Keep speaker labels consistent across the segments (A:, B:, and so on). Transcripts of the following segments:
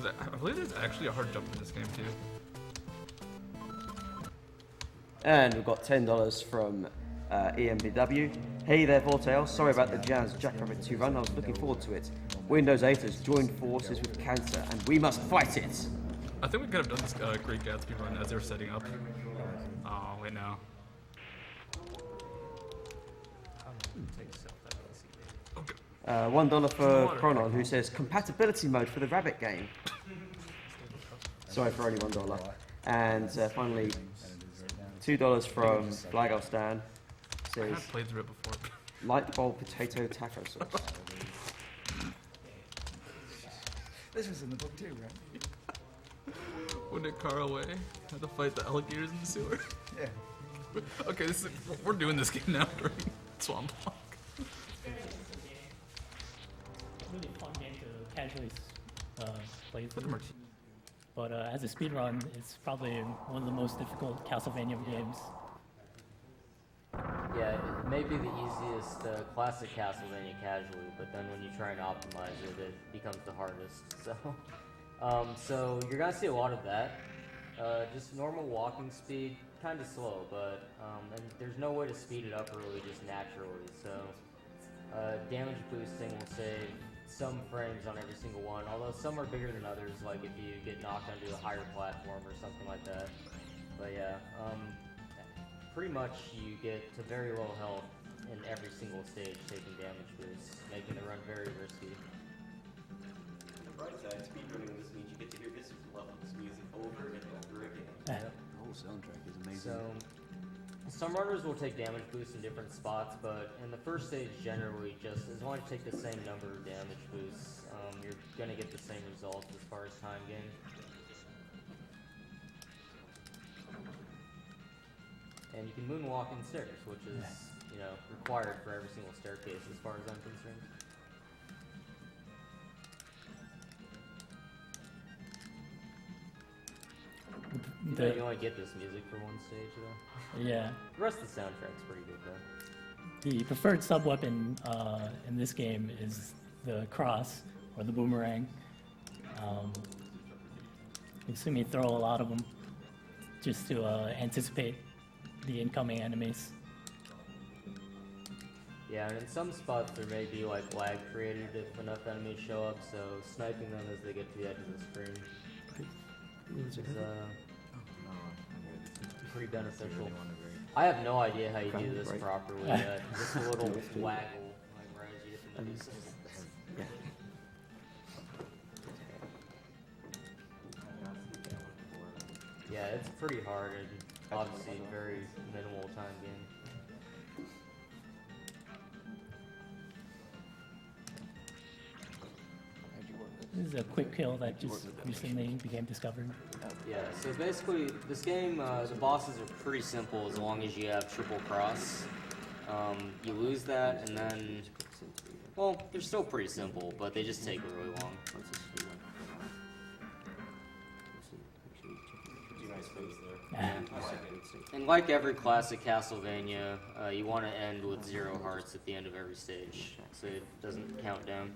A: I believe there's actually a hard jump in this game too.
B: And we've got $10 from EMBW. Hey there, Vortail. Sorry about the Jazz Jackrabbit 2 run. I was looking forward to it. Windows 8 has joined forces with cancer, and we must fight it.
A: I think we could have done this Great Gatsby run as they were setting up. Oh, wait, no. Okay.
B: $1 for Chronon, who says compatibility mode for the Rabbit game. Sorry for only $1. And finally, $2 from Blago Stan.
A: I
B: Says
A: have played through it before.
B: light bulb potato taco sauce.
C: This was in the book too, right?
A: When Nick Carraway had to fight the alligators in the sewer.
C: Yeah.
A: Okay, we're doing this game now during Swamp Walk.
D: Really fun game to casually play through. But as a speedrun, it's probably one of the most difficult Castlevania games.
E: Yeah, it may be the easiest classic Castlevania casually, but then when you try and optimize it, it becomes the hardest. So you're gonna see a lot of that. Just normal walking speed, kind of slow, but and there's no way to speed it up really, just naturally. So damage boosting will save some frames on every single one, although some are bigger than others, like if you get knocked onto a higher platform or something like that. But yeah, pretty much you get to very low health in every single stage taking damage boosts, making the run very risky.
B: Right side, speedrunning this means you get to hear this level of music over and over again.
E: Yep.
C: The whole soundtrack is amazing.
E: So, some runners will take damage boosts in different spots, but in the first stage, generally, just as long as you take the same number of damage boosts, you're gonna get the same results as far as time gain. And you can moonwalk in stairs, which is, required for every single staircase as far as I'm concerned. You only get this music for one stage, though.
D: Yeah.
E: The rest of the soundtrack's pretty good, though.
D: The preferred sub-weapon in this game is the cross, or the boomerang. You see me throw a lot of them just to anticipate the incoming enemies.
E: Yeah, and in some spots there may be like lag created if enough enemies show up, so sniping them as they get to the edge of the screen is pretty beneficial. I have no idea how you do this properly yet. Just a little waggle, like right as you get to the pieces. Yeah, it's pretty hard and obviously very minimal time gain.
D: This is a quick kill that just recently became discovered.
E: Yeah, so basically, this game, the bosses are pretty simple as long as you have triple cross. You lose that, and then, well, they're still pretty simple, but they just take really long. And like every classic Castlevania, you want to end with 0 hearts at the end of every stage, so it doesn't count down.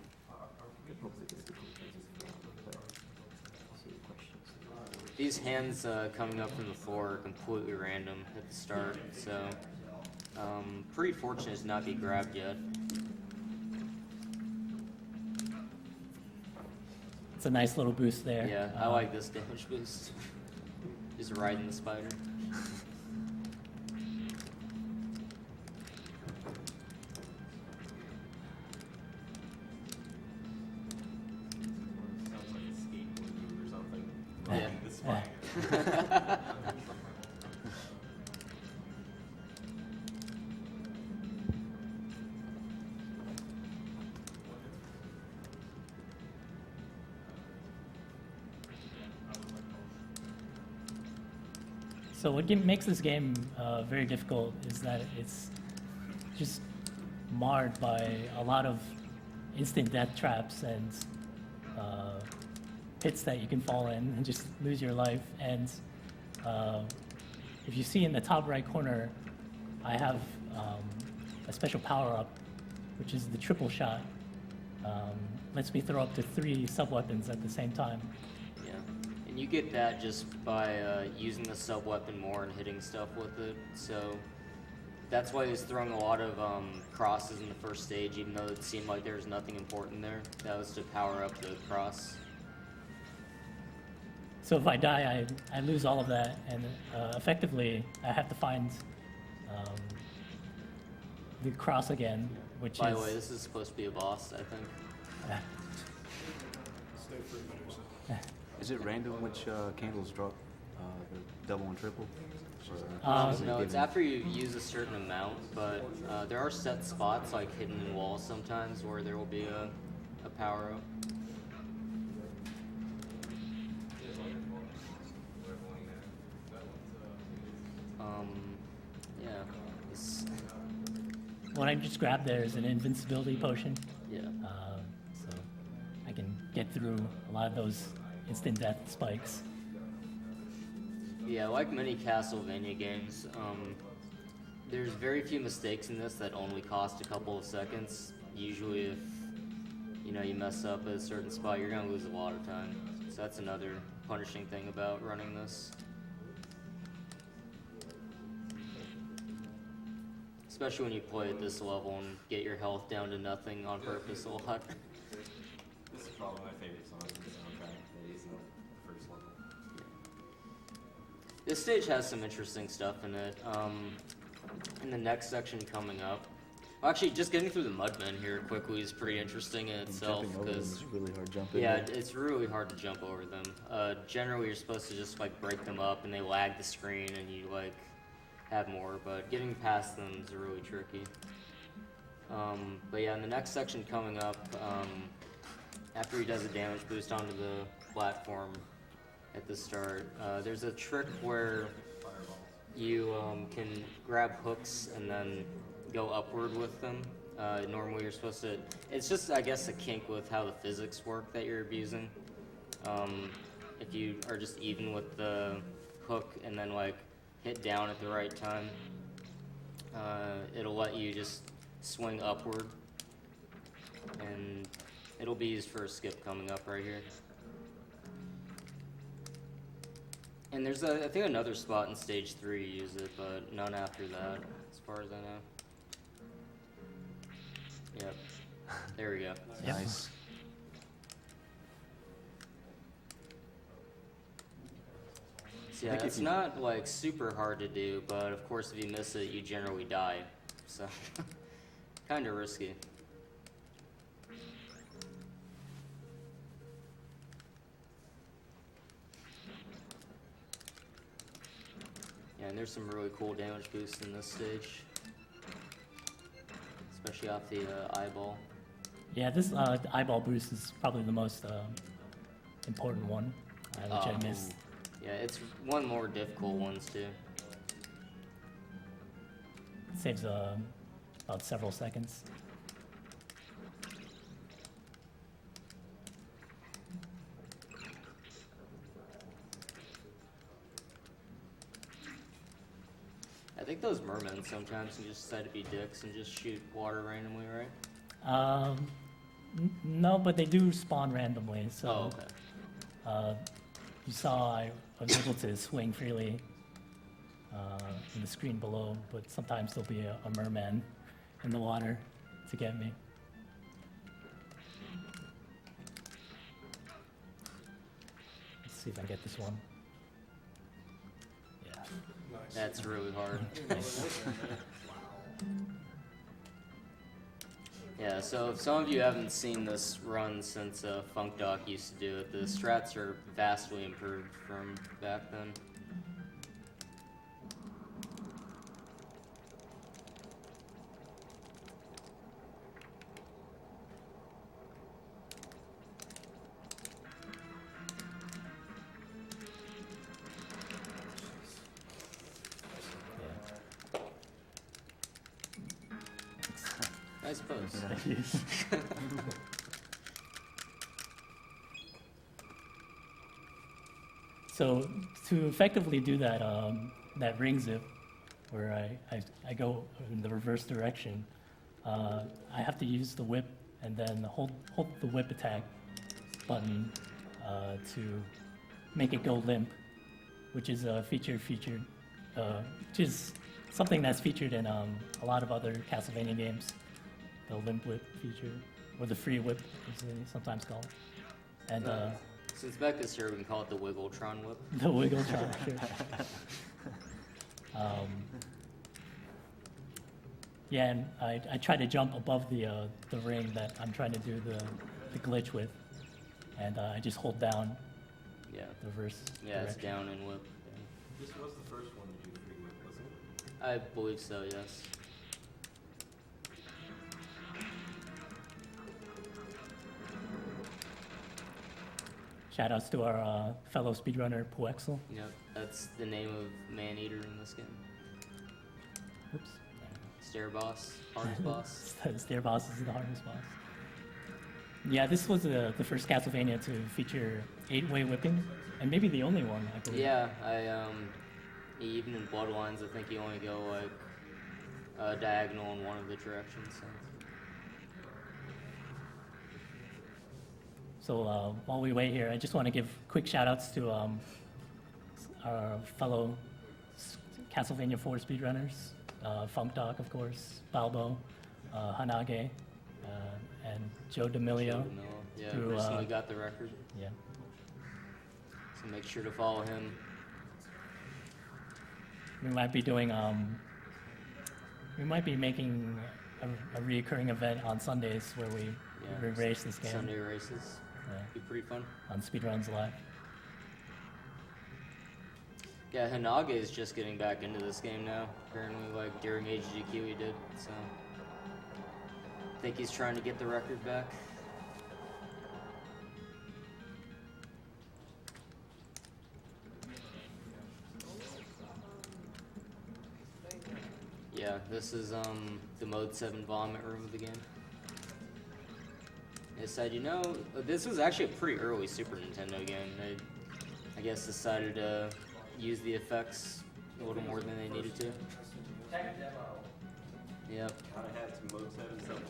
E: These hands coming up from the floor are completely random at the start, so pretty fortunate to not be grabbed yet.
D: It's a nice little boost there.
E: Yeah, I like this damage boost. Just riding the spider.
D: So what makes this game very difficult is that it's just marred by a lot of instant death traps and pits that you can fall in and just lose your life. And if you see in the top right corner, I have a special power-up, which is the triple shot. lets me throw up to 3 sub-weapons at the same time.
E: Yeah, and you get that just by using the sub-weapon more and hitting stuff with it, so that's why he was throwing a lot of crosses in the first stage, even though it seemed like there was nothing important there. That was to power up the cross.
D: So if I die, I lose all of that, and effectively, I have to find the cross again, which
E: By
D: is...
E: the way, this is supposed to be a boss, I think.
F: Is it random which candles drop? The double and triple? Is it
E: No, it's
F: given?
E: after you use a certain amount, but there are set spots, like hidden in walls sometimes, where there will be a power-up. Yeah.
D: What I just grabbed there is an invincibility potion,
E: Yeah.
D: so I can get through a lot of those instant death spikes.
E: Yeah, like many Castlevania games, there's very few mistakes in this that only cost a couple of seconds. Usually if, you mess up at a certain spot, you're gonna lose a lot of time. So that's another punishing thing about running this. Especially when you play at this level and get your health down to nothing on purpose a lot.
F: This is probably my favorite song in the soundtrack. That is the first level.
E: This stage has some interesting stuff in it. In the next section coming up, well, actually, just getting through the Mudmen here quickly is pretty interesting in itself.
F: Jumping over them
E: Because
F: is really hard jumping.
E: yeah, it's really hard to jump over them. Generally, you're supposed to just like break them up, and they lag the screen, and you like have more. But getting past them is really tricky. But yeah, in the next section coming up, after he does a damage boost onto the platform at the start, there's a trick where you can grab hooks and then go upward with them. Normally you're supposed to... It's just, I guess, a kink with how the physics work that you're abusing. If you are just even with the hook and then like hit down at the right time, it'll let you just swing upward. And it'll be used for a skip coming up right here. And there's, I think, another spot in stage 3 to use it, but none after that, as far as I know. Yep. There we go.
D: Yep.
F: Nice.
E: So yeah,
F: Like if
E: it's
F: you-
E: not like super hard to do, but of course if you miss it, you generally die. So, kind of risky. Yeah, and there's some really cool damage boosts in this stage. Especially off the eyeball.
D: Yeah, this eyeball boost is probably the most important one, which I missed.
E: Yeah, it's one of the more difficult ones too.
D: It saves about several seconds.
E: I think those mermen sometimes can just decide to be dicks and just shoot water randomly, right?
D: No, but they do spawn randomly. So
E: Oh, okay.
D: you saw I was able to swing freely in the screen below, but sometimes there'll be a merman in the water to get me. Let's see if I get this one. Yeah.
E: That's really hard. Yeah, so if some of you haven't seen this run since Funk Doc used to do it, the strats are vastly improved from back then. I suppose.
D: So to effectively do that, that ring zip, where I go in the reverse direction, I have to use the whip and then hold the whip attack button to make it go limp, which is a which is something that's featured in a lot of other Castlevania games. The limp whip feature, or the free whip, as they sometimes call it. And
E: Since Becca's here, we can call it the Wiggletron whip.
D: the Wiggletron, sure. Yeah, and I try to jump above the ring that I'm trying to do the glitch with, and I just hold down
E: Yeah.
D: the reverse
E: Yeah, it's
D: direction.
E: down and whip.
G: This was the first one to do the free whip, wasn't it?
E: I believe so, yes.
D: Shoutouts to our fellow speedrunner Puexel.
E: Yep, that's the name of Man-Eater in this game.
D: Oops.
E: Stair boss, hardest boss.
D: Stair boss is the hardest boss. Yeah, this was the first Castlevania to feature 8-way whipping, and maybe the only one, I believe.
E: Yeah, even in Bloodlines, I think you only go like diagonal in one of the directions.
D: So while we wait here, I just want to give quick shout-outs to our fellow Castlevania 4 speedrunners, Funk Dog, of course, Balbo, Hanage, and Joe D'Amelio.
E: Yeah,
D: who,
E: recently got the record,
D: Yeah.
E: so make sure to follow him.
D: We might be doing, we might be making a reoccurring event on Sundays where we race this game.
E: Sunday races, be pretty fun.
D: On Speedruns Live.
E: Yeah, Hanage is just getting back into this game now. Apparently, like during AGDQ he did, so I think he's trying to get the record back. Yeah, this is the Mode 7 vomit room of the game. They said, you know, this was actually a pretty early Super Nintendo game. They, I guess, decided to use the effects a little more than they needed to. Yep.
G: Kinda had some mode 7 something.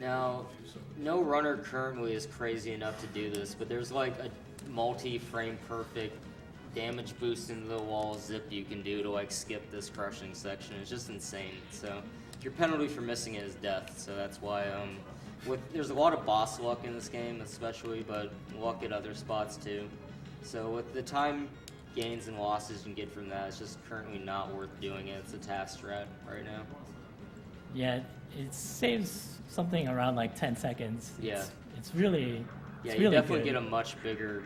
E: Now, no runner currently is crazy enough to do this, but there's like a multi-frame perfect damage boost into the wall zip you can do to like skip this crushing section. It's just insane. So your penalty for missing it is death. So that's why there's a lot of boss luck in this game, especially, but luck at other spots too. So with the time gains and losses you can get from that, it's just currently not worth doing it. It's a task strat right now.
D: Yeah, it saves something around like 10 seconds.
E: Yeah.
D: It's really,
E: Yeah,
D: it's
E: you
D: really
E: definitely
D: good.
E: get a much bigger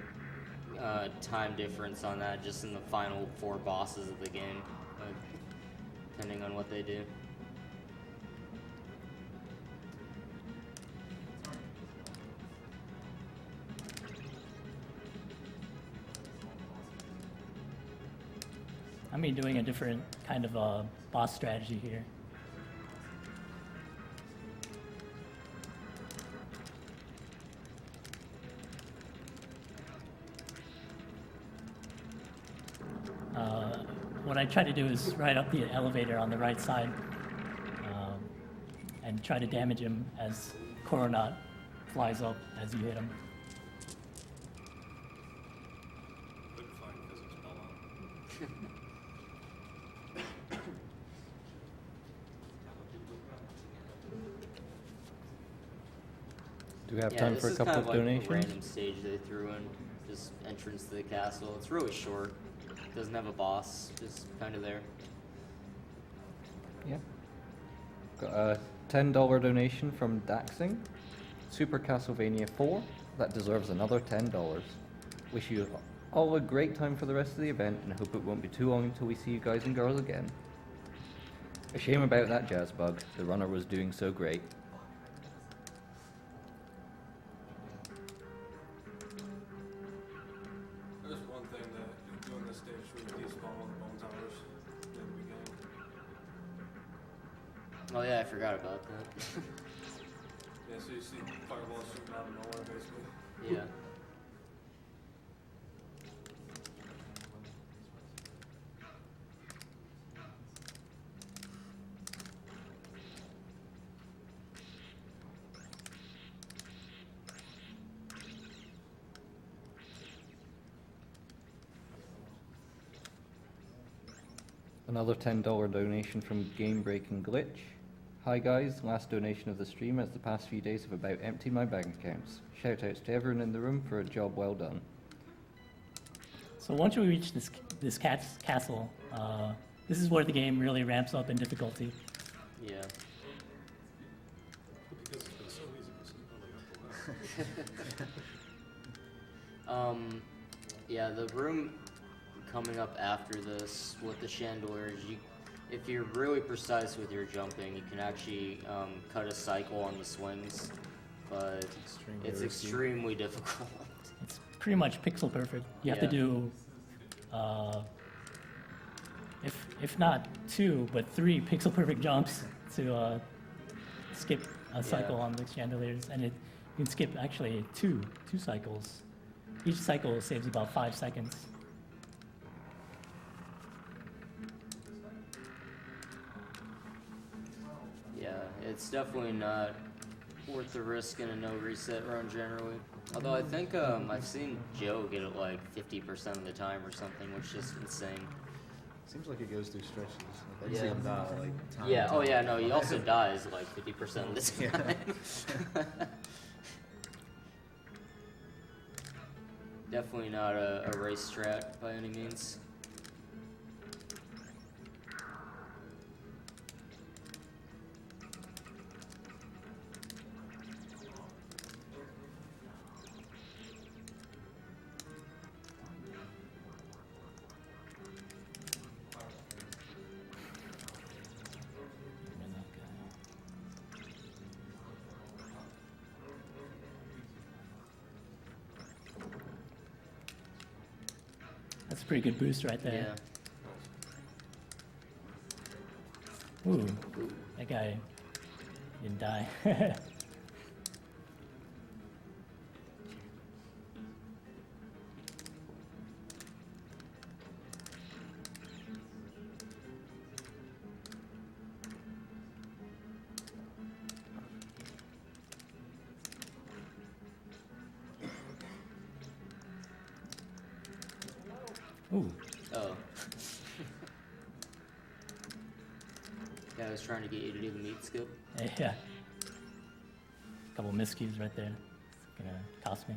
E: time difference on that just in the final 4 bosses of the game, depending on what they do.
D: I'm be doing a different kind of boss strategy here. What I try to do is ride up the elevator on the right side and try to damage him as Coronat flies up as you hit him.
G: Couldn't find physics spell out.
H: Do we have
E: Yeah,
H: time
E: this
H: for a
E: is
H: couple
E: kind
H: of
E: of like
H: donations?
E: a random stage they threw in, just entrance to the castle. It's really short. Doesn't have a boss, just kind of there.
H: Yeah. Got a $10 donation from Daxing. Super Castlevania 4. That deserves another $10. Wish you all a great time for the rest of the event and hope it won't be too long until we see you guys and girls again. A shame about that jazz bug. The runner was doing so great.
G: There's one thing that doing this stage should despawn all the bone towers in the beginning.
E: Oh yeah, I forgot about that.
G: Yeah, so you see fireballs shooting out of nowhere basically.
E: Yeah.
H: Another $10 donation from Game Break and Glitch. Hi guys, last donation of the stream as the past few days have about emptied my bank accounts. Shout outs to everyone in the room for a job well done.
D: So once we reach this castle, this is where the game really ramps up in difficulty.
E: Yeah.
G: Because it's been so easy, it's not like up the
E: Yeah, the room coming up after this with the chandeliers, if you're really precise with your jumping, you can actually cut a cycle on the swings, but it's extremely difficult.
D: It's pretty much pixel perfect. You have to do, if not 2, but 3 pixel perfect jumps to skip a cycle on the chandeliers, and you can skip actually two cycles. Each cycle saves about 5 seconds.
E: Yeah, it's definitely not worth the risk in a no reset run generally. Although I think I've seen Joe get it like 50% of the time or something, which is just insane.
C: Seems like it goes through stretches. Like, I
E: Yeah.
C: see him die, like, time
E: Yeah,
C: and
E: oh
C: time.
E: yeah, no, he also dies like 50% of the time. Definitely not a race strat by any means.
D: That's a pretty good boost right there.
E: Yeah.
D: Ooh, that guy didn't die. Ooh,
E: Oh. Yeah, I was trying to get you to do the meat skip.
D: yeah. Couple miscues right there. It's gonna cost me.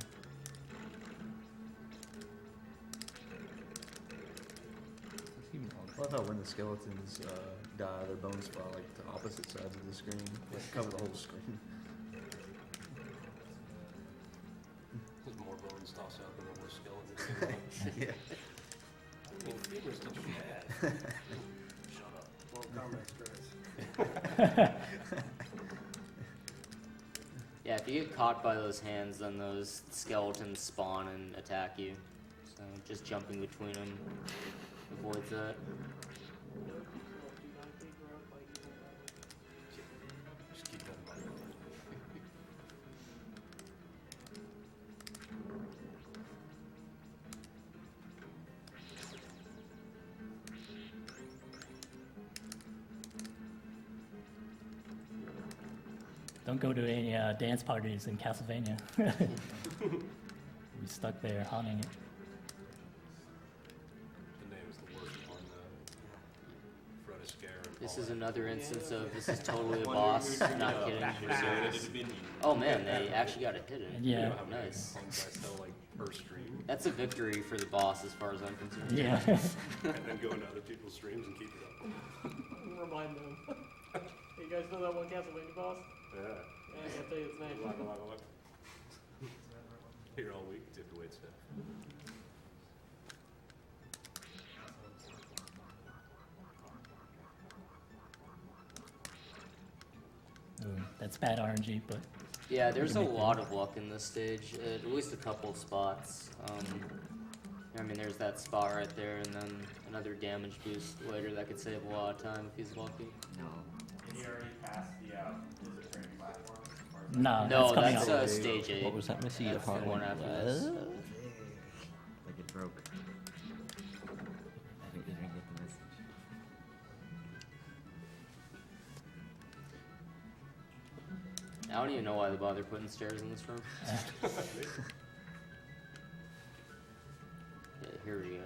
C: I love how when the skeletons die, their bones fall like to opposite sides of the screen, like cover the whole screen.
G: There's more bones tossed out than there were skeletons.
C: Yeah.
G: I mean, femurs not bad. Shut up. Well, Mortal Kombat stress.
E: Yeah, if you get caught by those hands, then those skeletons spawn and attack you. So just jumping between them avoids that.
G: Just keep that in mind.
D: Don't go to any dance parties in Castlevania. Be stuck there haunting it.
G: The name is the worst on Fred Astaire and
E: This
G: Paul
E: is
G: Abdul.
E: another instance of this is totally a boss, not kidding, you're serious.
G: It'd been
E: Oh man, they actually got it hidden.
D: Yeah.
G: how many
E: Nice.
G: songs I sell like per stream,
E: That's a victory for the boss as far as I'm concerned.
D: Yeah.
G: and then go into other people's streams and keep it up.
I: Remind them. You guys know that one Castlevania boss?
G: Yeah.
I: Yeah, I can't tell you its name.
G: Look. Here all week, did the wait stuff.
D: Ooh, that's bad RNG, but
E: Yeah, there's a lot of luck in this stage, at least a couple of spots. I mean, there's that spot right there, and then another damage boost later that could save a lot of time if he's lucky.
J: Did he already pass the is it training platform?
D: no,
E: No,
D: coming
E: that's
D: up.
E: stage 8.
H: What was that, Missy?
E: That's the one after this.
J: Like it broke. I think they didn't get the message.
E: I don't even know why they bother putting stairs in this room. Yeah, here we go.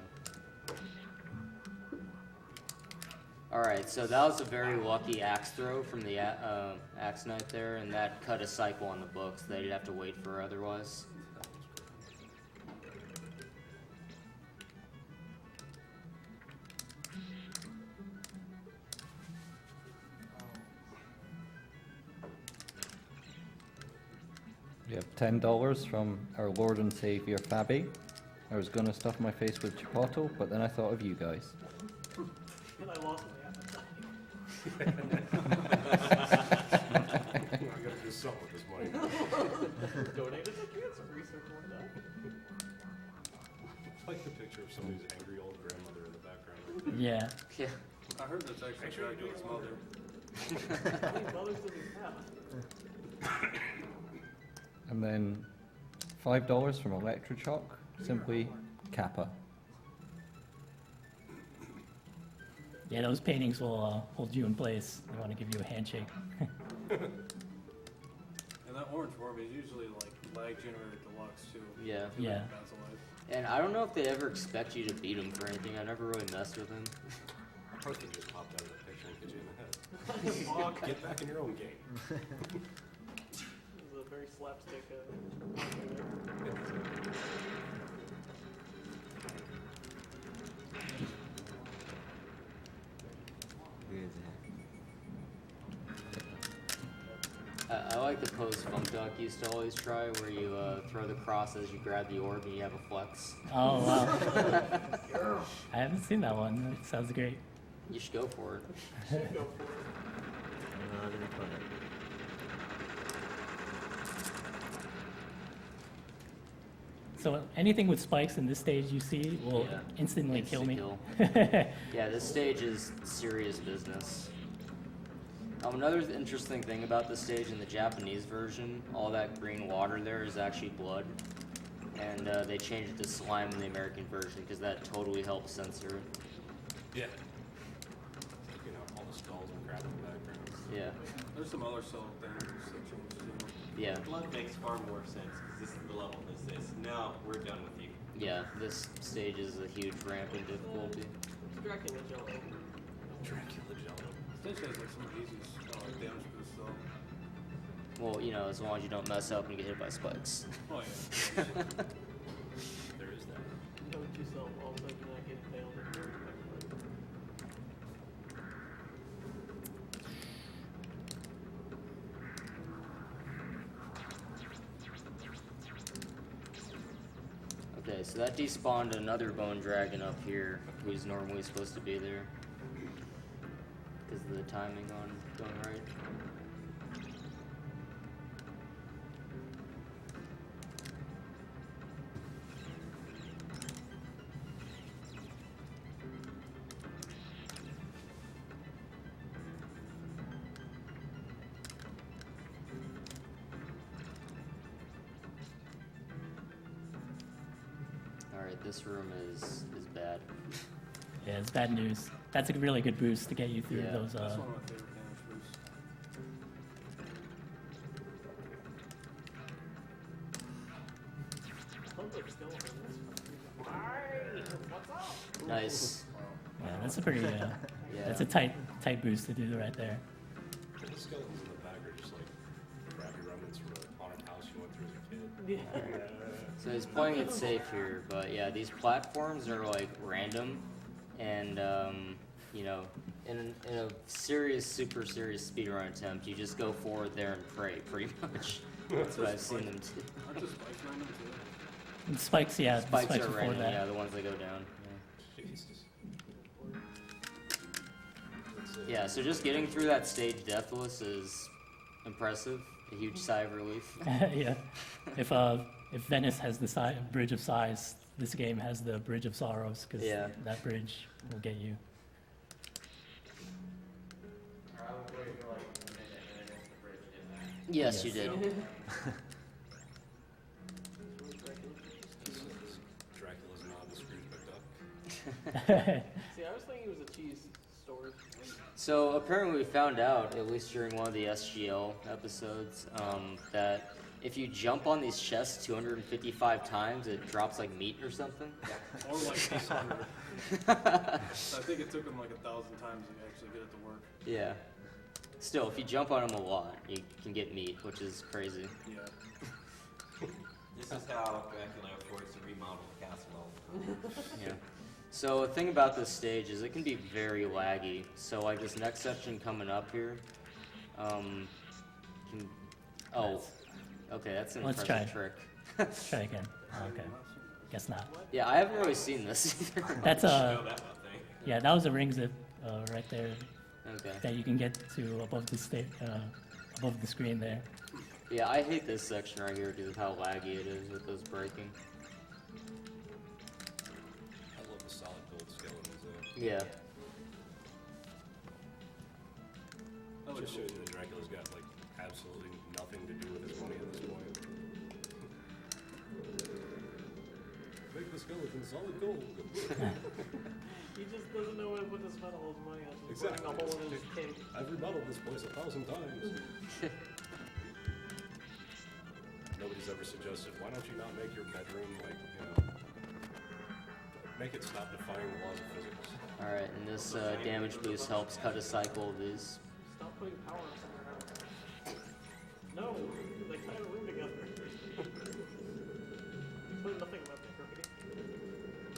E: Alright, so that was a very lucky axe throw from the axe knight there, and that cut a cycle on the books that you'd have to wait for otherwise.
H: We have $10 from our Lord and Savior Fabi. I was gonna stuff my face with Chipotle, but then I thought of you guys.
I: And I lost my appetite.
G: I gotta do something with this money.
I: Donated to cancer research, why not?
G: I like the picture of somebody's angry old grandmother in the background.
D: Yeah.
E: Yeah.
C: I heard that's actually Dracula's mother.
I: How many mothers does he have?
H: And then $5 from Electrochoc, simply Kappa.
D: Yeah, those paintings will hold you in place. They want to give you a handshake.
C: And that orange worm is usually like lag generated deluxe too.
E: Yeah.
D: Yeah.
C: That's alive.
E: And I don't know if they ever expect you to beat him for anything. I never really messed with him.
G: I thought they just popped out of the picture and hit you in the head. Fuck, get back in your own game.
I: This is a very slapstick.
E: I like the pose Funk Duck used to always try, where you throw the cross as you grab the orb and you have a flex.
D: Oh, wow. I haven't seen that one. It sounds great.
E: You should go for it.
C: Not even funny.
D: So anything with spikes in this stage you see will
E: Yeah.
D: instantly kill me.
E: Yeah, this stage is serious business. Another interesting thing about this stage in the Japanese version, all that green water there is actually blood. And they changed it to slime in the American version because that totally helps censor it.
G: Yeah. You know, all the skulls and crap in the background.
E: Yeah.
C: There's some other subtle things that change too.
E: Yeah.
J: Blood makes far more sense because this is the level this is. Now we're done with you.
E: Yeah, this stage is a huge ramp in difficulty.
I: It's Dracula Jello.
G: Dracula Jello.
C: Stage has like some of the easiest damage boosts though.
E: Well, you know, as long as you don't mess up and get hit by spikes.
C: Oh yeah.
G: There is that.
I: Note to yourself, all of a sudden you're not getting failed.
E: Okay, so that despawned another bone dragon up here, who's normally supposed to be there. Because of the timing on going right. Alright, this room is bad.
D: Yeah, it's bad news. That's a really good boost to get you through
E: Yeah,
D: those.
C: That's one of my favorite damage boosts.
E: Nice.
D: Yeah, that's a pretty.
E: Yeah.
D: That's a tight boost to do right there.
G: The skeletons in the back are just like crappy remnants from a haunted house you went through as a kid.
E: So he's playing it safe here, but yeah, these platforms are like random, and you know, in a serious, super serious speedrun attempt, you just go forward there and pray, pretty much. That's what I've seen them do.
C: Aren't the spikes random too?
D: And spikes, yeah, the
E: Spikes
D: spikes
E: are
D: before
E: random,
D: that.
E: yeah, the ones that go down.
G: Jesus.
E: Yeah, so just getting through that stage deathless is impressive. A huge sigh of relief.
D: Yeah. If Venice has the Bridge of Sighs, this game has the Bridge of Sorrows, because
E: Yeah.
D: that bridge will get you.
J: I was waiting for like a minute and then the bridge did that.
E: Yes,
D: Yes.
E: you did.
G: Dracula's not the Scrooge McDuck.
I: See, I was thinking it was a cheese store.
E: So apparently we found out, at least during one of the SGL episodes, that if you jump on these chests 255 times, it drops like meat or something.
G: Or like 600. I think it took him like 1,000 times to actually get it to work.
E: Yeah. Still, if you jump on them a lot, you can get meat, which is crazy.
G: Yeah.
J: This is how Dracula affords to remodel the castle.
E: Yeah. So the thing about this stage is it can be very laggy. So like this next section coming up here, oh, okay, that's an
D: Let's
E: impressive
D: try.
E: trick.
D: Try again. Okay. Guess not.
E: Yeah, I haven't really seen this either.
D: That's
J: Know that one thing.
D: yeah, that was a ring zip right there
E: Okay.
D: that you can get to above the above the screen there.
E: Yeah, I hate this section right here because of how laggy it is with those breaking.
K: I love the solid gold skeletons though.
E: Yeah.
K: That just shows you that Dracula's got like absolutely nothing to do with his money at this point. Make the skeleton solid gold.
I: He just doesn't know where to put this metal his money on. He's
K: Exactly.
I: burning a hole in his cake.
K: I've remodeled this place 1,000 times. Nobody's ever suggested, why don't you not make your bedroom like, make it stop defying the laws of physics.
E: Alright, and this damage boost helps cut a cycle of these.
I: Stop putting power on somewhere else. No, they tie a room together. You put nothing left in crooked.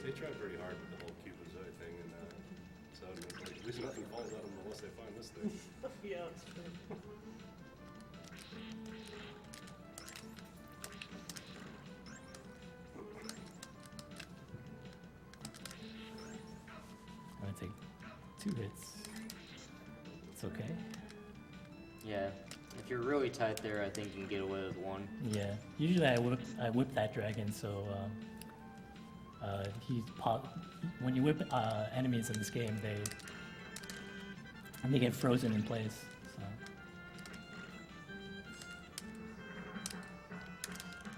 K: They tried pretty hard with the whole Cubazoi thing, and so like, at least nothing falls out of them unless they find this thing.
I: Yeah, that's true.
D: I'm gonna take 2 hits. It's okay.
E: Yeah. If you're really tight there, I think you can get away with 1.
D: Yeah. Usually I whip that dragon, so when you whip enemies in this game, they get frozen in place. So.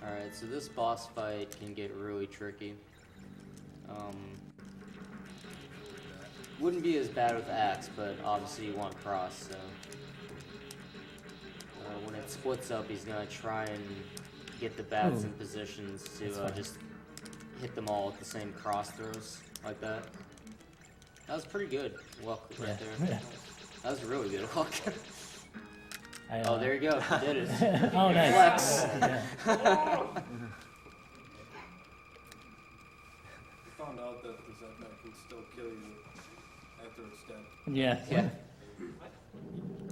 E: Alright, so this boss fight can get really tricky. Wouldn't be as bad with axe, but obviously you want cross, so... when it splits up, he's gonna try and get the bats
D: Ooh.
E: in positions to
D: That's fine.
E: just hit them all with the same cross throws, like that. That was pretty good luck right
D: Yeah.
E: there. That was really good luck.
D: I,
E: Oh, there you go, you did it.
D: Oh, nice.
E: Flex.
D: Yeah.
G: Found out that the Zepman can still kill you after it's dead.
D: Yeah.
E: Yeah.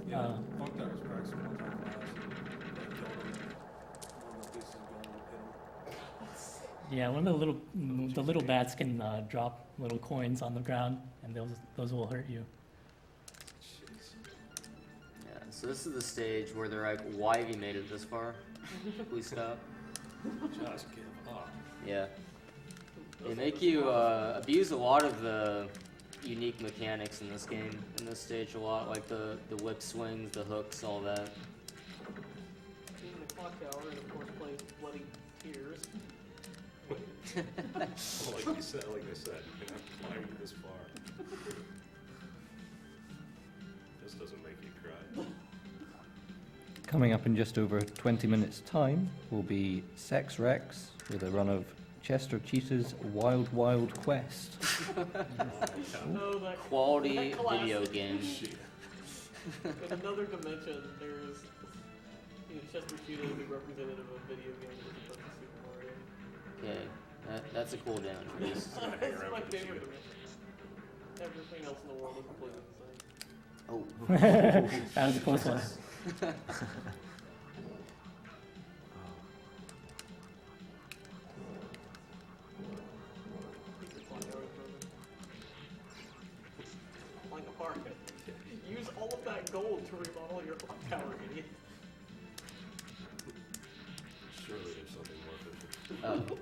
G: Yeah, Funkdog was practicing one time for us. They killed him. One of the pieces of gold hit him.
D: Yeah, one of the little bats can drop little coins on the ground, and those will hurt you.
E: Yeah, so this is the stage where they're like, why have you made it this far? Please stop.
K: Just give up.
E: Yeah. They make you abuse a lot of the unique mechanics in this game, in this stage a lot, like the whip swings, the hooks, all that.
I: In the clock tower, and of course play Bloody Tears.
K: Well, like I said, you can have to climb this far. This doesn't make you cry.
H: Coming up in just over 20 minutes' time will be Sex Rex with a run of Chester Cheetah's Wild Wild Quest.
I: No, that
E: Quality
I: that classic.
E: video game.
I: In another dimension, there's Chester Cheetah is a representative of video games as opposed to Super Mario.
E: Okay, that's a cool damage boost.
I: That's my favorite dimension. Everything else in the world is completely the same.
E: Oh.
D: That was a close one.
I: Flying apart. Use all of that gold to remodel your clock tower, idiot.
K: Surely there's something more efficient.
E: Oh.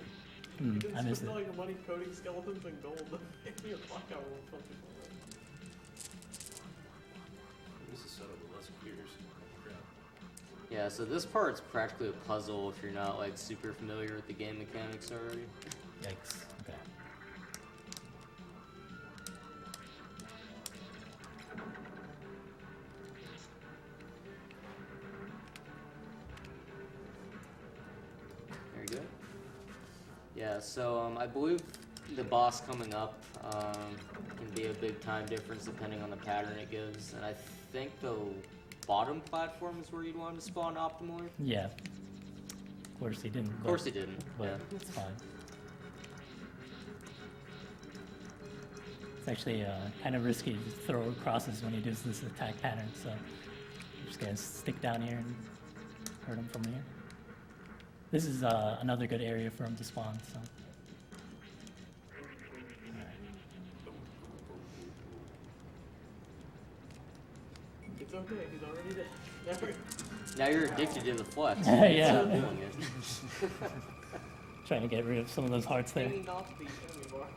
I: You didn't
D: I missed
I: spend
D: it.
I: all your money coating skeletons in gold. Your clock tower won't function for that.
K: This is set up with less gears. Crap.
E: Yeah, so this part's practically a puzzle if you're not like super familiar with the game mechanics already.
D: Yikes. Okay.
E: Yeah, so I believe the boss coming up can be a big time difference depending on the pattern it gives, and I think the bottom platform is where you'd want to spawn optimally.
D: Yeah. Of course he didn't.
E: Of course he didn't.
D: But
E: Yeah.
D: it's fine. It's actually kind of risky to throw crosses when he does this attack pattern, so I'm just gonna stick down here and hurt him from here. This is another good area for him to spawn, so.
I: It's okay, he's already dead. Never.
E: Now you're addicted to the flex.
D: Yeah.
E: Stop doing it.
D: Trying to get rid of some of those hearts there.
I: Hanging off the enemy bar.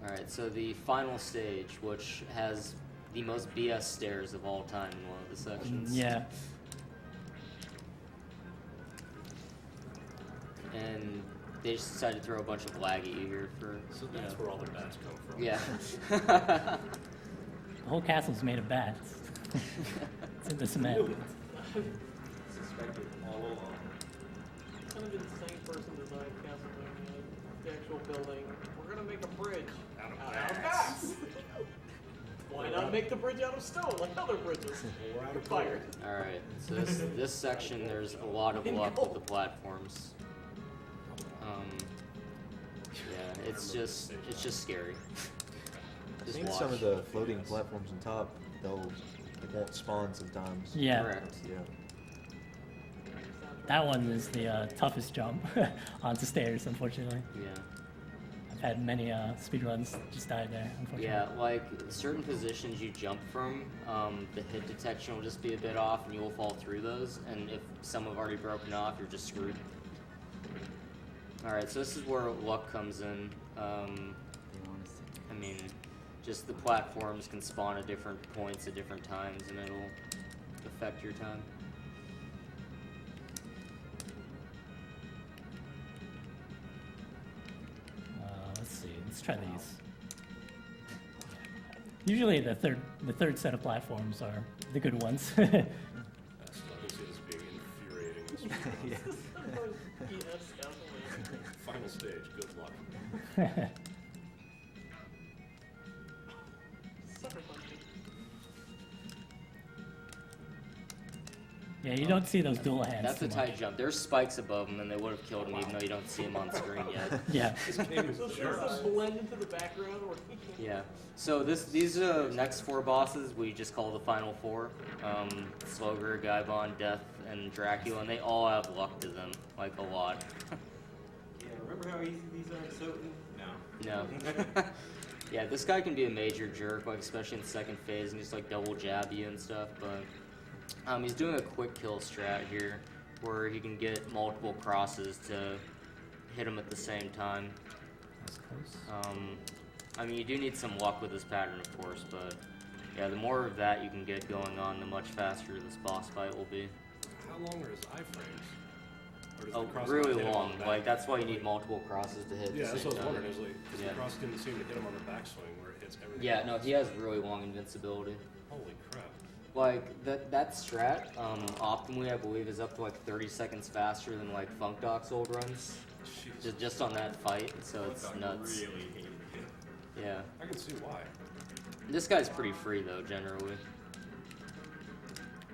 E: Alright, so the final stage, which has the most BS stairs of all time in one of the sections.
D: Yeah.
E: And they just decided to throw a bunch of lag at you here for.
K: So that's where all the bats come from.
E: Yeah.
D: The whole castle's made of bats. It's in the cement.
J: Suspected all along.
I: Kind of insane person designed Castlevania, the actual building. We're gonna make a bridge out of bats. Why not make the bridge out of stone like other bridges? We're fired.
E: Alright, so this section, there's a lot of luck with the platforms. Yeah, it's just scary.
C: I
E: Just
C: think
E: watch.
C: some of the floating platforms on top, they won't spawn sometimes.
D: Yeah.
E: Correct.
C: Yeah.
D: That one is the toughest jump onto stairs, unfortunately.
E: Yeah.
D: I've had many speedruns just died there, unfortunately.
E: Yeah, like certain positions you jump from, the hit detection will just be a bit off and you will fall through those, and if some have already broken off, you're just screwed. Alright, so this is where luck comes in. I mean, just the platforms can spawn at different points at different times and it'll affect your time.
D: Let's see. Let's try these. Usually the third set of platforms are the good ones.
K: That's I can see this being infuriating. This one.
I: Yes, Castlevania.
K: Final stage. Good luck.
I: Sucker punching.
D: Yeah, you don't see those dual hands.
E: That's a
D: too
E: tight
D: much.
E: jump. There's spikes above them and they would have killed him even though you don't see them on screen yet.
D: Yeah.
K: This game is
I: Does
K: jerks.
I: this blend into the background or
E: Yeah. So these next four bosses we just call the final four. Slogar, Gaibon, Death, and Dracula, and they all have luck to them, like a lot.
J: Yeah, remember how easy these are in Soten? No.
E: No. Yeah, this guy can be a major jerk, like especially in the second phase, and just like double jab you and stuff. But he's doing a quick kill strat here, where he can get multiple crosses to hit him at the same time.
D: That's close.
E: I mean, you do need some luck with this pattern, of course, but yeah, the more of that you can get going on, the much faster this boss fight will be.
K: How long are his iframes? Or does
E: Oh,
K: the cross
E: really
K: hit him on
E: long.
K: the back?
E: Like that's why you need multiple crosses to hit.
K: Yeah,
E: at the
K: that's
E: same
K: what I was
E: time.
K: wondering. Is like, because
E: Yeah.
K: the cross didn't seem to hit him on the backswing where it hits everything.
E: Yeah, no,
K: else.
E: he has really long invincibility.
K: Holy crap.
E: Like that strat, optimally I believe is up to like 30 seconds faster than like Funk Doc's old runs.
K: Jeez.
E: Just on that fight, so it's
J: Fuck,
E: nuts.
J: Really hated it.
E: Yeah.
K: I can see why.
E: This guy's pretty free though, generally.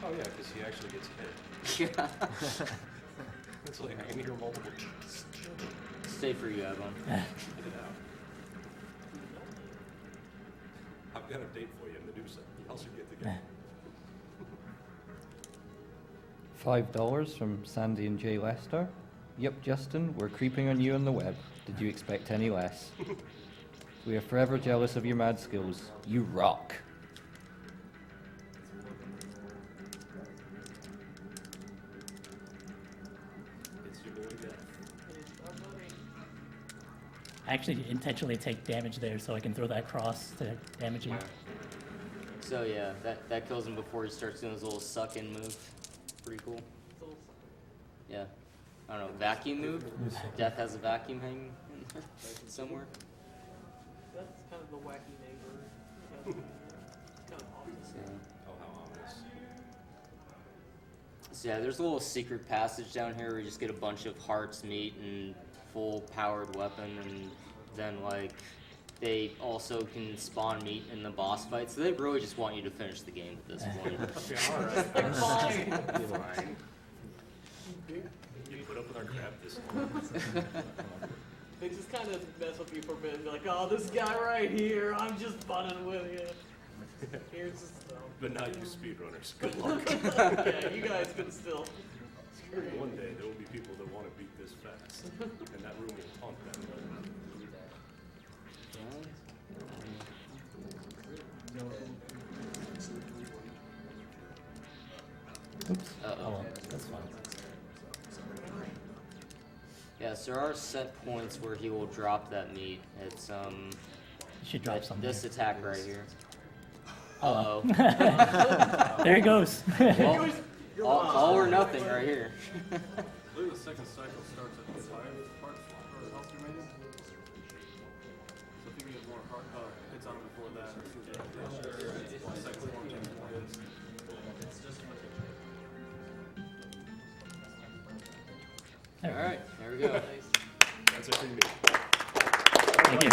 K: Oh yeah, because he actually gets hit.
E: Yeah.
K: It's like I can hear multiple.
E: Stay free, Avon.
K: Check it out. I've got a date for you, Medusa. I'll should get together.
H: $5 from Sandy and Jay Lester. Yep, Justin, we're creeping on you on the web. Did you expect any less? We are forever jealous of your mad skills. You rock.
K: It's your boy Death.
D: I actually intentionally take damage there so I can throw that cross to damage you.
E: So yeah, that kills him before he starts doing his little suck-in move. Pretty cool. Yeah. I don't know, vacuum move? Death has a vacuum hanging in there somewhere.
I: That's kind of the wacky neighbor.
K: Oh, how ominous.
E: So yeah, there's a little secret passage down here where you just get a bunch of hearts, meat, and full powered weapon, and then like they also can spawn meat in the boss fight. So they really just want you to finish the game at this point.
K: Okay, alright. Fine. You put up with our crap this time.
I: They just kind of mess with you for a bit and be like, oh, this guy right here, I'm just funning with you. Here's the stuff.
K: But not you speedrunners. Good luck.
I: Yeah, you guys can still.
K: One day there will be people that want to beat this fast, and that room will haunt them.
D: Oops.
E: Uh-oh.
D: Oh, well, that's fine.
E: Yes, there are set points where he will drop that meat. It's
D: You should drop something.
E: this attack right here.
D: Oh.
E: Uh-oh.
D: There he goes.
E: Well, all or nothing right here.
G: I believe the second cycle starts at 5 parts for health remaining. So if you can get more hits on before that, second one takes more hits.
E: Alright, there we go.
K: That's it for me.
D: Thank you.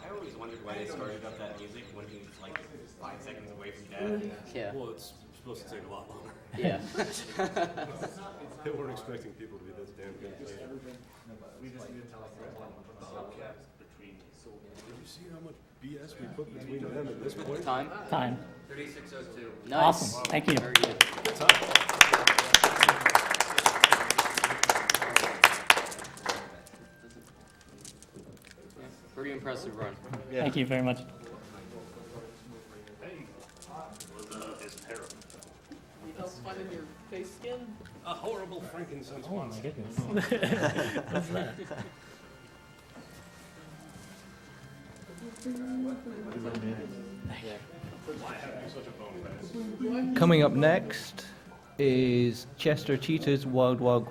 J: I always wondered why they started up that music when he was like 5 seconds away from death.
E: Yeah.
K: Well, it's supposed to take a lot longer.
E: Yeah.
K: They weren't expecting people to be this damn good. Did you see how much BS we put between them at this point?
E: Time.
D: Time.
J: 3602.
E: Nice.
D: Awesome. Thank you.
E: Very good.
K: Good time.
E: Pretty impressive run.
D: Thank you very much.
K: Hey, is terrible.
I: You else finding your face skin?
K: A horrible frankincense
D: Oh my
K: monster.
D: goodness. What's that?
K: Why have you such a bone pass?
H: Coming up next is Chester Cheetah's Wild Wild